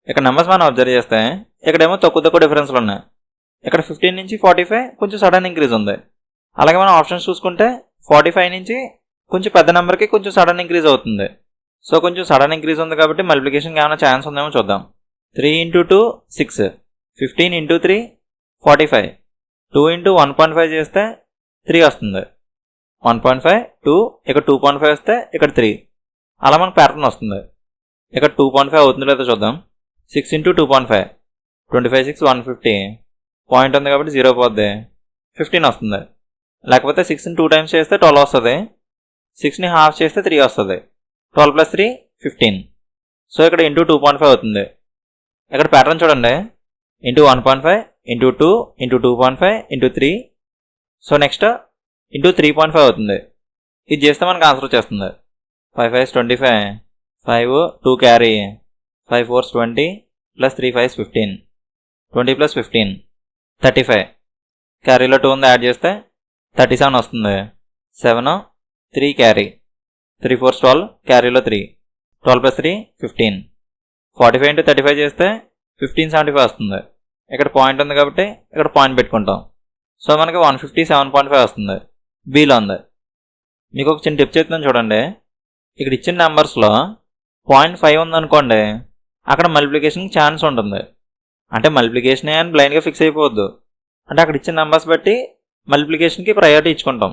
ఇక్కడ నెంబర్స్ మనం అబ్జర్వ్ చేస్తే ఇక్కడేమో తక్కువ డిఫరెన్స్లు ఉన్నాయి. ఇక్కడ 15 నుంచి 45 కొంచెం సడన్ ఇంక్రీజ్ ఉంది. అలాగే మనం ఆప్షన్స్ చూసుకుంటే 45 నుంచి కొంచెం పెద్ద నెంబర్కి కొంచెం సడన్ ఇంక్రీజ్ అవుతుంది. సో కొంచెం సడన్ ఇంక్రీజ్ ఉంది కాబట్టి మల్టిప్లికేషన్కి ఏమైనా ఛాన్స్ ఉందేమో చూద్దాం. 3 × 2 6, 15 × 3 45, 2 × 1.5 చేస్తే 3 వస్తుంది. 1.5 2, ఇక్కడ 2.5 వస్తే ఇక్కడ 3, అలా మనకు ప్యాటర్న్ వస్తుంది. ఇక్కడ 2.5 అవుతుందో లేదో చూద్దాం. 6 × 2.5 25 6 150, పాయింట్ ఉంది కాబట్టి 0 పోద్ది, 15 వస్తుంది. లేకపోతే 6ని 2 టైమ్స్ చేస్తే 12 వస్తుంది. 6ని హాఫ్ చేస్తే 3 వస్తుంది. 12 + 3 15. సో ఇక్కడ ఇంటూ 2.5 అవుతుంది. ఇక్కడ ప్యాటర్న్ చూడండి, into 1.5 into 2 into 2.5 into 3. So next into 3.5 అవుతుంది. ఇది చేస్తే మనకు ఆన్సర్ వచ్చేస్తుంది. 5 5s 25, 5 2 క్యారీ, 5 4s 20 + 3 5s 15, 20 + 15 35. క్యారీలో 2 ఉంది, యాడ్ చేస్తే 37 వస్తుంది. 7 3 క్యారీ, 3 4s 12, క్యారీలో 3, 12 + 3 15. 45 × 35 చేస్తే 1575 వస్తుంది. ఇక్కడ పాయింట్ ఉంది కాబట్టి ఇక్కడ పాయింట్ పెట్టుకుంటాం. సో మనకి 157.5 వస్తుంది. బీలో ఉంది. మీకు ఒక చిన్న టిప్ చెప్తున్నాను చూడండి. ఇక్కడ ఇచ్చిన నెంబర్స్లో 0.5 ఉందనుకోండి, అక్కడ మల్టిప్లికేషన్కి ఛాన్స్ ఉంటుంది. అంటే మల్టిప్లికేషనే అని బ్లైండ్గా ఫిక్స్ అయిపోవద్దు. అంటే అక్కడ ఇచ్చిన నెంబర్స్ బట్టి మల్టిప్లికేషన్కి ప్రయారిటీ ఇచ్చుకుంటాం.